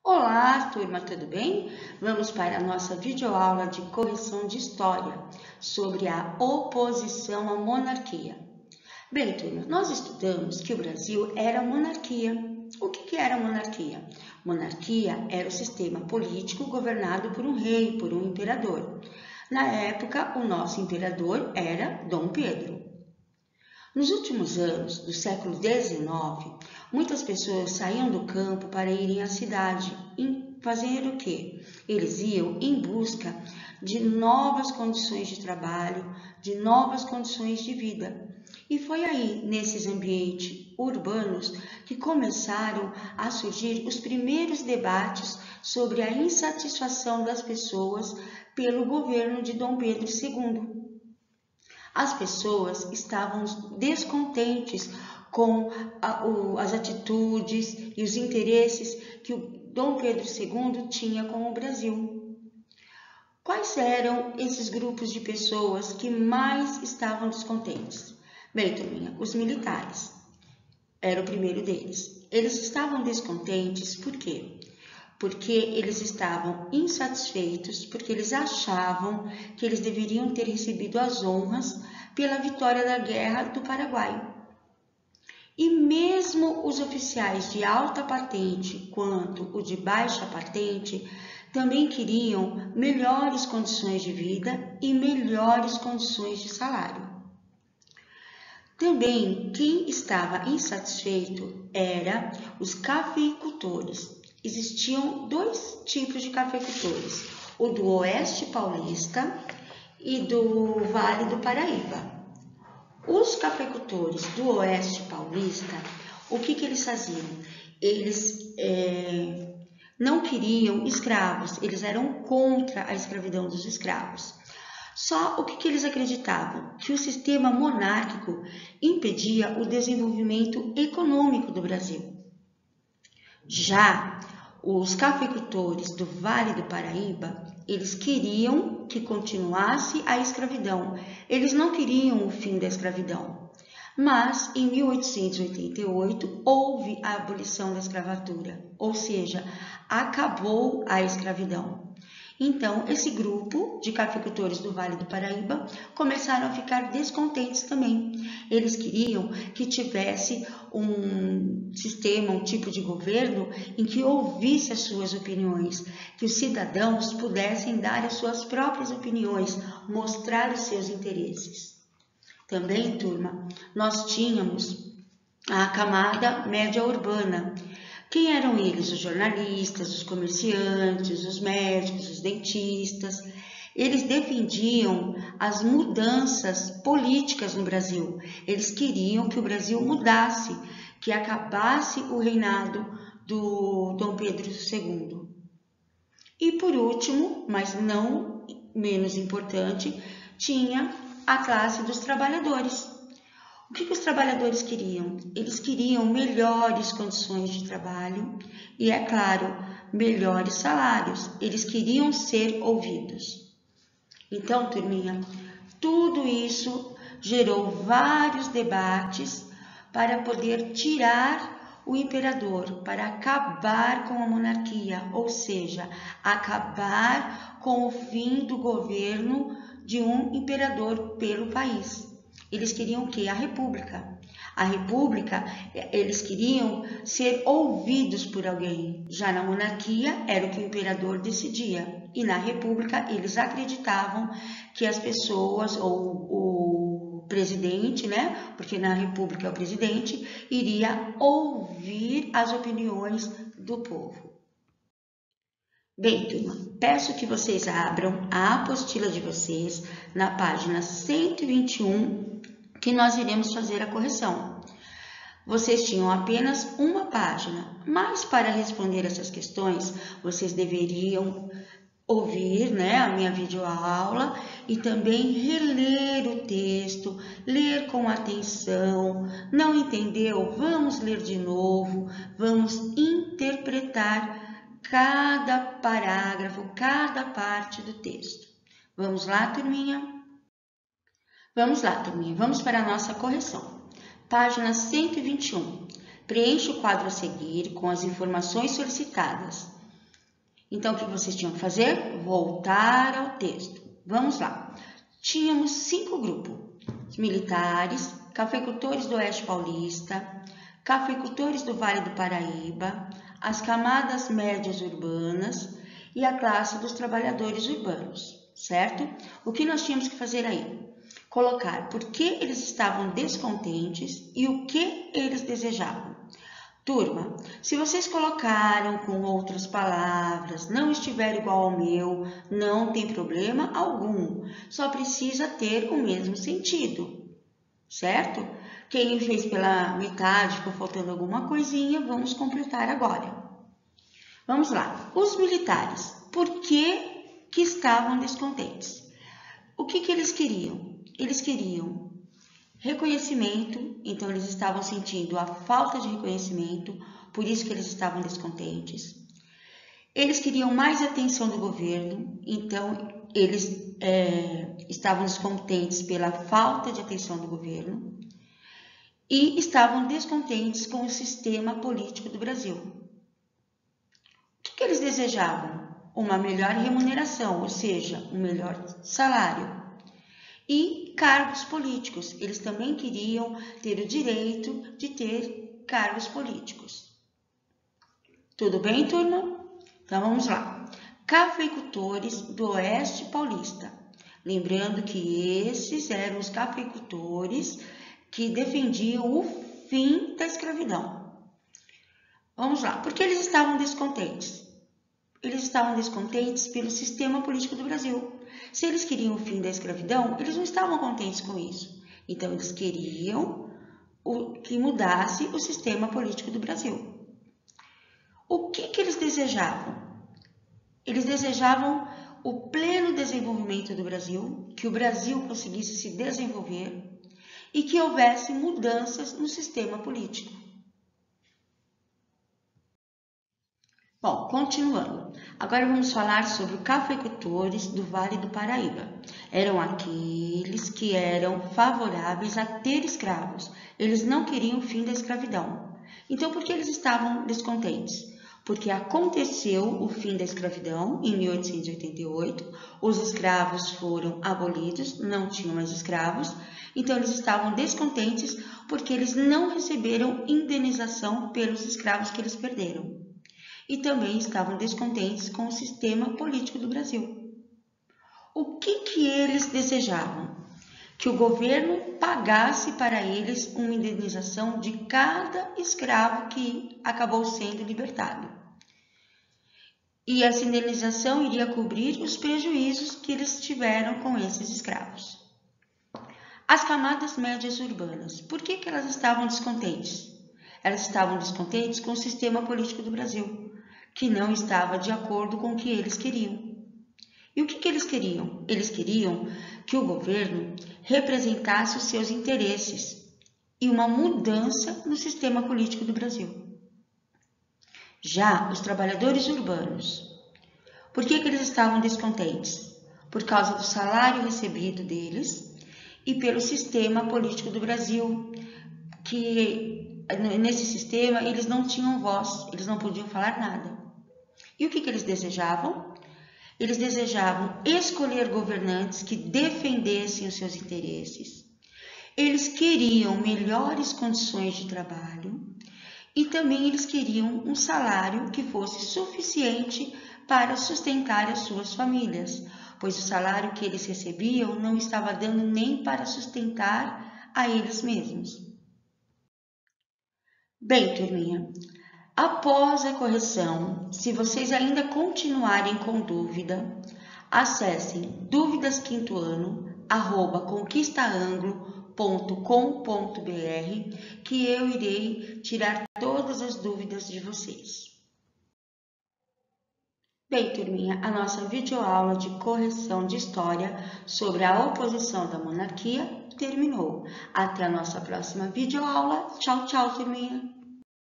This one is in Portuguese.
Olá, turma, tudo bem? Vamos para a nossa videoaula de correção de história sobre a oposição à monarquia. Bem, turma, nós estudamos que o Brasil era monarquia. O que era monarquia? Monarquia era o sistema político governado por um rei, por um imperador. Na época, o nosso imperador era Dom Pedro. Nos últimos anos do século XIX, muitas pessoas saíam do campo para irem à cidade fazer o quê? Eles iam em busca de novas condições de trabalho, de novas condições de vida. E foi aí, nesses ambientes urbanos, que começaram a surgir os primeiros debates sobre a insatisfação das pessoas pelo governo de Dom Pedro II. As pessoas estavam descontentes com as atitudes e os interesses que o Dom Pedro II tinha com o Brasil. Quais eram esses grupos de pessoas que mais estavam descontentes? Bem, turminha, os militares. Era o primeiro deles. Eles estavam descontentes por quê? Porque eles estavam insatisfeitos, porque eles achavam que eles deveriam ter recebido as honras pela vitória da Guerra do Paraguai. E mesmo os oficiais de alta patente quanto o de baixa patente também queriam melhores condições de vida e melhores condições de salário. Também quem estava insatisfeito eram os cafeicultores. Existiam dois tipos de cafeicultores, o do Oeste Paulista e do Vale do Paraíba. Os cafeicultores do Oeste Paulista, o que eles faziam? Eles não queriam escravos, eles eram contra a escravidão dos escravos. Só o que eles acreditavam? Que o sistema monárquico impedia o desenvolvimento econômico do Brasil. Já os cafeicultores do Vale do Paraíba, eles queriam que continuasse a escravidão. Eles não queriam o fim da escravidão. Mas, em 1888, houve a abolição da escravatura, ou seja, acabou a escravidão. Então, esse grupo de cafeicultores do Vale do Paraíba começaram a ficar descontentes também. Eles queriam que tivesse um sistema, um tipo de governo em que ouvisse as suas opiniões, que os cidadãos pudessem dar as suas próprias opiniões, mostrar os seus interesses. Também, turma, nós tínhamos a camada média urbana. Quem eram eles? Os jornalistas, os comerciantes, os médicos, os dentistas. Eles defendiam as mudanças políticas no Brasil. Eles queriam que o Brasil mudasse, que acabasse o reinado do Dom Pedro II. E por último, mas não menos importante, tinha a classe dos trabalhadores. O que os trabalhadores queriam? Eles queriam melhores condições de trabalho e, é claro, melhores salários. Eles queriam ser ouvidos. Então, turminha, tudo isso gerou vários debates para poder tirar o imperador, para acabar com a monarquia, ou seja, acabar com o fim do governo de um imperador pelo país. Eles queriam o quê? A república. A república, eles queriam ser ouvidos por alguém. Já na monarquia, era o que o imperador decidia. E na república, eles acreditavam que as pessoas, ou o presidente, né? Porque na república é o presidente, iria ouvir as opiniões do povo. Bem, turma, peço que vocês abram a apostila de vocês na página 121, que nós iremos fazer a correção. Vocês tinham apenas uma página, mas para responder essas questões, vocês deveriam ouvir, a minha videoaula e também reler o texto, ler com atenção. Não entendeu? Vamos ler de novo, vamos interpretar cada parágrafo, cada parte do texto. Vamos lá, turminha? Vamos lá, turminha. Vamos para a nossa correção. Página 121. Preencha o quadro a seguir com as informações solicitadas. Então, o que vocês tinham que fazer? Voltar ao texto. Vamos lá. Tínhamos 5 grupos. Os militares, cafeicultores do Oeste Paulista, cafeicultores do Vale do Paraíba, as camadas médias urbanas e a classe dos trabalhadores urbanos, certo? O que nós tínhamos que fazer aí? Colocar por que eles estavam descontentes e o que eles desejavam. Turma, se vocês colocaram com outras palavras, não estiver igual ao meu, não tem problema algum, só precisa ter o mesmo sentido, certo? Quem fez pela metade, ficou faltando alguma coisinha, vamos completar agora. Vamos lá, os militares, por que estavam descontentes? O que eles queriam? Eles queriam reconhecimento, então eles estavam sentindo a falta de reconhecimento, por isso que eles estavam descontentes. Eles queriam mais atenção do governo, então eles estavam descontentes pela falta de atenção do governo e estavam descontentes com o sistema político do Brasil. O que eles desejavam? Uma melhor remuneração, ou seja, um melhor salário. E cargos políticos. Eles também queriam ter o direito de ter cargos políticos. Tudo bem, turma? Então, vamos lá. Cafeicultores do Oeste Paulista. Lembrando que esses eram os cafeicultores que defendiam o fim da escravidão. Vamos lá. Por que eles estavam descontentes? Eles estavam descontentes pelo sistema político do Brasil. Se eles queriam o fim da escravidão, eles não estavam contentes com isso. Então, eles queriam que mudasse o sistema político do Brasil. O que eles desejavam? Eles desejavam o pleno desenvolvimento do Brasil, que o Brasil conseguisse se desenvolver e que houvesse mudanças no sistema político. Bom, continuando. Agora vamos falar sobre os cafeicultores do Vale do Paraíba. Eram aqueles que eram favoráveis a ter escravos. Eles não queriam o fim da escravidão. Então, por que eles estavam descontentes? Porque aconteceu o fim da escravidão em 1888, os escravos foram abolidos, não tinham mais escravos, então eles estavam descontentes porque eles não receberam indenização pelos escravos que eles perderam. E também estavam descontentes com o sistema político do Brasil. O que eles desejavam? Que o governo pagasse para eles uma indenização de cada escravo que acabou sendo libertado. E essa indenização iria cobrir os prejuízos que eles tiveram com esses escravos. As camadas médias urbanas. Por que elas estavam descontentes? Elas estavam descontentes com o sistema político do Brasil, que não estava de acordo com o que eles queriam. E o que eles queriam? Eles queriam que o governo representasse os seus interesses e uma mudança no sistema político do Brasil. Já os trabalhadores urbanos, por que eles estavam descontentes? Por causa do salário recebido deles e pelo sistema político do Brasil, que nesse sistema eles não tinham voz, eles não podiam falar nada. E o que eles desejavam? Eles desejavam escolher governantes que defendessem os seus interesses. Eles queriam melhores condições de trabalho e também eles queriam um salário que fosse suficiente para sustentar as suas famílias, pois o salário que eles recebiam não estava dando nem para sustentar a eles mesmos. Bem, turminha, após a correção, se vocês ainda continuarem com dúvida, acessem dúvidasquintoano@conquistaanglo.com.br que eu irei tirar todas as dúvidas de vocês. Bem, turminha, a nossa videoaula de correção de história sobre a oposição da monarquia terminou. Até a nossa próxima videoaula. Tchau, tchau, turminha!